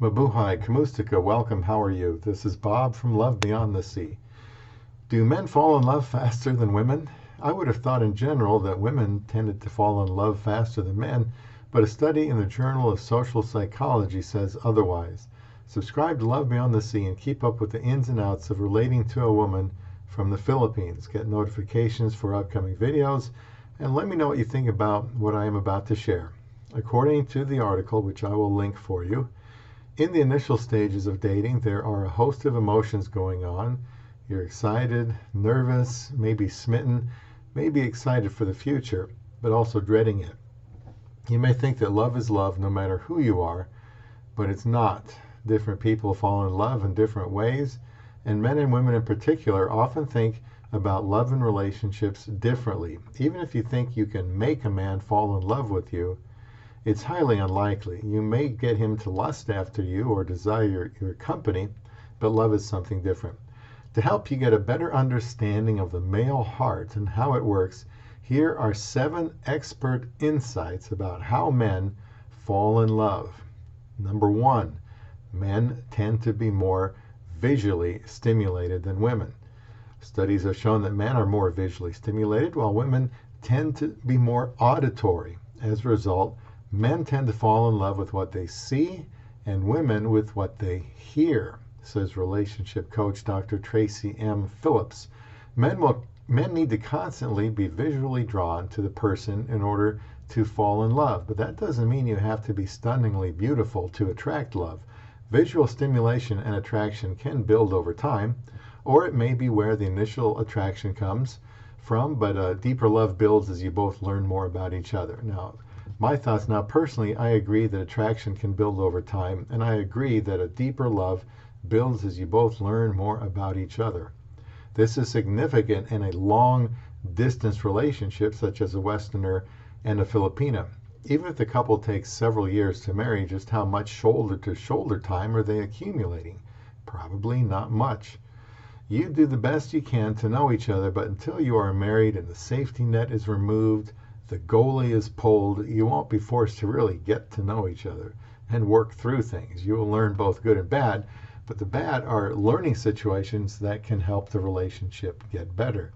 Mabuhay, Kamustika, welcome, how are you? This is Bob from Love Beyond the Sea. Do men fall in love faster than women? I would have thought in general that women tended to fall in love faster than men, but a study in the Journal of Social Psychology says otherwise. Subscribe to Love Beyond the Sea and keep up with the ins and outs of relating to a woman from the Philippines. Get notifications for upcoming videos, and let me know what you think about what I am about to share. According to the article, which I will link for you, in the initial stages of dating, there are a host of emotions going on. You're excited, nervous, maybe smitten, maybe excited for the future, but also dreading it. You may think that love is love no matter who you are, but it's not. Different people fall in love in different ways, and men and women in particular often think about love and relationships differently. Even if you think you can make a man fall in love with you, it's highly unlikely. You may get him to lust after you or desire your company, but love is something different. To help you get a better understanding of the male heart and how it works, here are 7 expert insights about how men fall in love. Number 1, men tend to be more visually stimulated than women. Studies have shown that men are more visually stimulated, while women tend to be more auditory. As a result, men tend to fall in love with what they see and women with what they hear, says relationship coach Dr. Tracey M. Phillips. Men need to constantly be visually drawn to the person in order to fall in love, but that doesn't mean you have to be stunningly beautiful to attract love. Visual stimulation and attraction can build over time, or it may be where the initial attraction comes from, but deeper love builds as you both learn more about each other. Now, my thoughts now, personally, I agree that attraction can build over time, and I agree that a deeper love builds as you both learn more about each other. This is significant in a long-distance relationship, such as a Westerner and a Filipina. Even if the couple takes several years to marry, just how much shoulder-to-shoulder time are they accumulating? Probably not much. You do the best you can to know each other, but until you are married and the safety net is removed, the goalie is pulled, you won't be forced to really get to know each other and work through things. You will learn both good and bad, but the bad are learning situations that can help the relationship get better.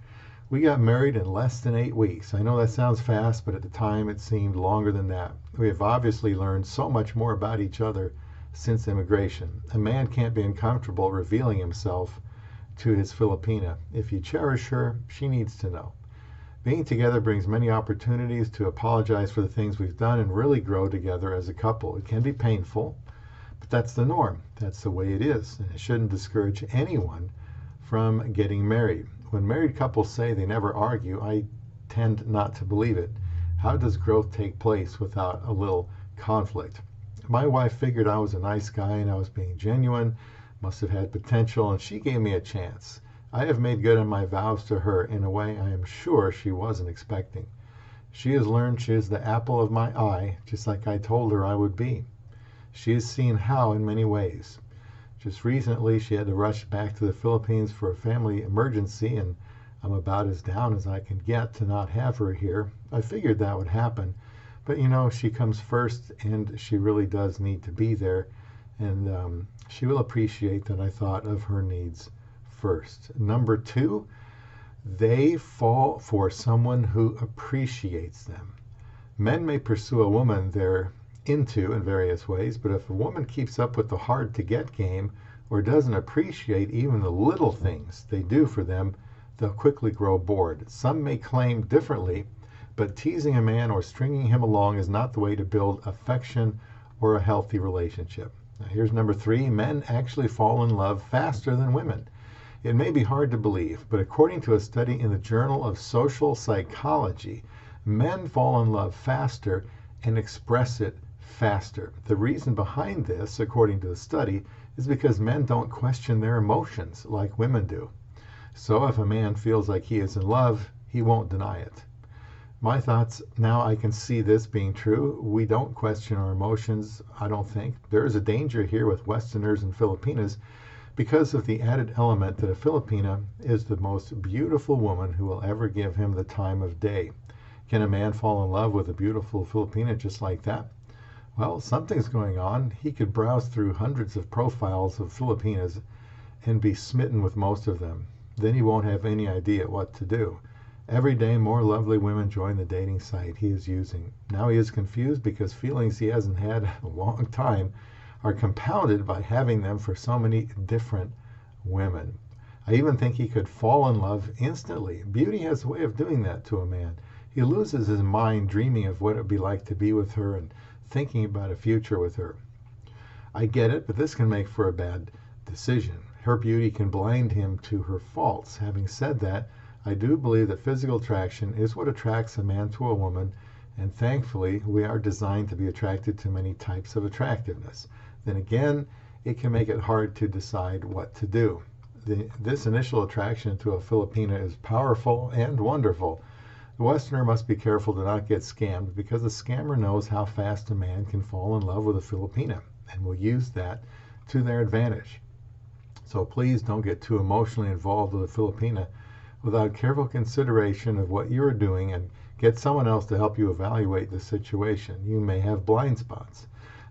We got married in less than 8 weeks. I know that sounds fast, but at the time it seemed longer than that. We have obviously learned so much more about each other since immigration. A man can't be uncomfortable revealing himself to his Filipina. If you cherish her, she needs to know. Being together brings many opportunities to apologize for the things we've done and really grow together as a couple. It can be painful, but that's the norm. That's the way it is, and it shouldn't discourage anyone from getting married. When married couples say they never argue, I tend not to believe it. How does growth take place without a little conflict? My wife figured I was a nice guy and I was being genuine, must have had potential, and she gave me a chance. I have made good on my vows to her in a way I am sure she wasn't expecting. She has learned she is the apple of my eye, just like I told her I would be. She has seen how in many ways. Just recently, she had to rush back to the Philippines for a family emergency, and I'm about as down as I can get to not have her here. I figured that would happen, but you know, she comes first, and she really does need to be there, and she will appreciate that I thought of her needs first. Number 2, they fall for someone who appreciates them. Men may pursue a woman they're into in various ways, but if a woman keeps up with the hard-to-get game or doesn't appreciate even the little things they do for them, they'll quickly grow bored. Some may claim differently, but teasing a man or stringing him along is not the way to build affection or a healthy relationship. Now, here's number 3. Men actually fall in love faster than women. It may be hard to believe, but according to a study in the Journal of Social Psychology, men fall in love faster and express it faster. The reason behind this, according to the study, is because men don't question their emotions like women do. So if a man feels like he is in love, he won't deny it. My thoughts, now I can see this being true. We don't question our emotions, I don't think. There is a danger here with Westerners and Filipinas because of the added element that a Filipina is the most beautiful woman who will ever give him the time of day. Can a man fall in love with a beautiful Filipina just like that? Well, something's going on. He could browse through hundreds of profiles of Filipinas and be smitten with most of them. Then he won't have any idea what to do. Every day more lovely women join the dating site he is using. Now he is confused because feelings he hasn't had in a long time are compounded by having them for so many different women. I even think he could fall in love instantly. Beauty has a way of doing that to a man. He loses his mind dreaming of what it would be like to be with her and thinking about a future with her. I get it, but this can make for a bad decision. Her beauty can blind him to her faults. Having said that, I do believe that physical attraction is what attracts a man to a woman, and thankfully we are designed to be attracted to many types of attractiveness. Then again, it can make it hard to decide what to do. This initial attraction to a Filipina is powerful and wonderful. The Westerner must be careful to not get scammed because the scammer knows how fast a man can fall in love with a Filipina and will use that to their advantage. So please don't get too emotionally involved with a Filipina without careful consideration of what you're doing, and get someone else to help you evaluate the situation. You may have blind spots.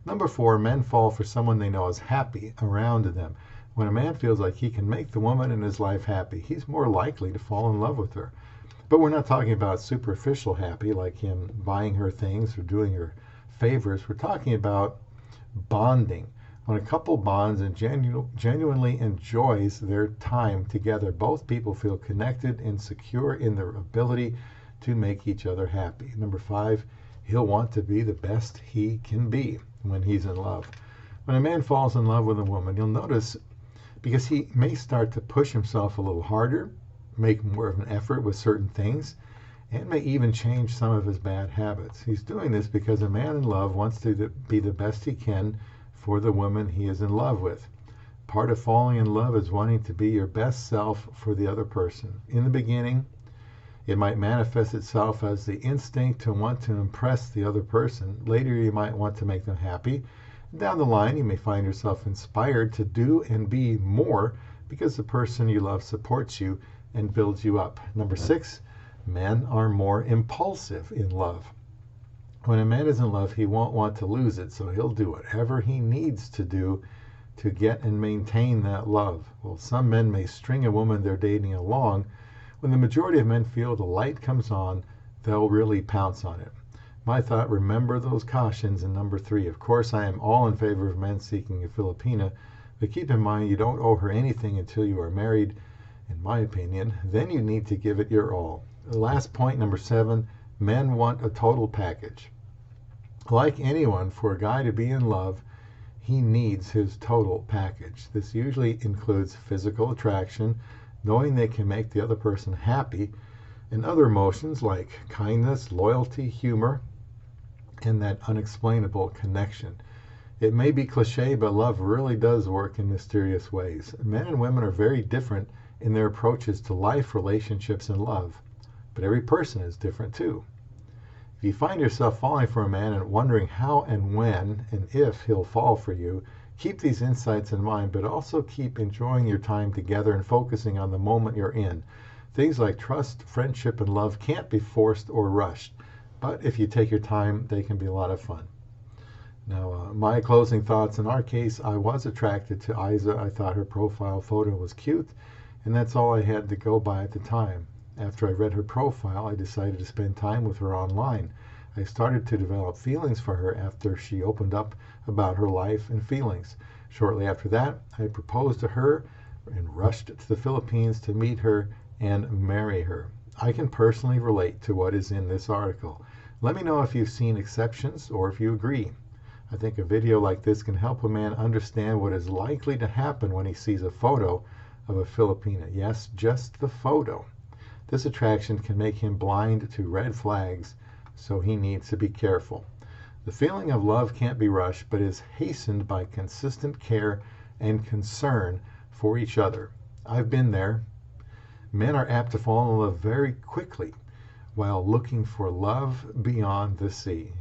Number 4, men fall for someone they know is happy around them. When a man feels like he can make the woman in his life happy, he's more likely to fall in love with her. But we're not talking about superficial happy, like him buying her things or doing her favors. We're talking about bonding. When a couple bonds and genuinely enjoys their time together, both people feel connected and secure in their ability to make each other happy. Number 5, he'll want to be the best he can be when he's in love. When a man falls in love with a woman, you'll notice, because he may start to push himself a little harder, make more of an effort with certain things, and may even change some of his bad habits. He's doing this because a man in love wants to be the best he can for the woman he is in love with. Part of falling in love is wanting to be your best self for the other person. In the beginning, it might manifest itself as the instinct to want to impress the other person. Later, you might want to make them happy. Down the line, you may find yourself inspired to do and be more because the person you love supports you and builds you up. Number 6, men are more impulsive in love. When a man is in love, he won't want to lose it, so he'll do whatever he needs to do to get and maintain that love. Well, some men may string a woman they're dating along. When the majority of men feel the light comes on, they'll really pounce on it. My thought, remember those cautions in number 3. Of course, I am all in favor of men seeking a Filipina, but keep in mind you don't owe her anything until you are married, in my opinion. Then you need to give it your all. The last point, number 7, men want a total package. Like anyone, for a guy to be in love, he needs his total package. This usually includes physical attraction, knowing they can make the other person happy, and other emotions like kindness, loyalty, humor, and that unexplainable connection. It may be cliche, but love really does work in mysterious ways. Men and women are very different in their approaches to life, relationships, and love, but every person is different too. If you find yourself falling for a man and wondering how and when and if he'll fall for you, keep these insights in mind, but also keep enjoying your time together and focusing on the moment you're in. Things like trust, friendship, and love can't be forced or rushed, but if you take your time, they can be a lot of fun. Now, my closing thoughts. In our case, I was attracted to Aiza. I thought her profile photo was cute, and that's all I had to go by at the time. After I read her profile, I decided to spend time with her online. I started to develop feelings for her after she opened up about her life and feelings. Shortly after that, I proposed to her and rushed to the Philippines to meet her and marry her. I can personally relate to what is in this article. Let me know if you've seen exceptions or if you agree. I think a video like this can help a man understand what is likely to happen when he sees a photo of a Filipina. Yes, just the photo. This attraction can make him blind to red flags, so he needs to be careful. The feeling of love can't be rushed, but is hastened by consistent care and concern for each other. I've been there. Men are apt to fall in love very quickly while looking for love beyond the sea.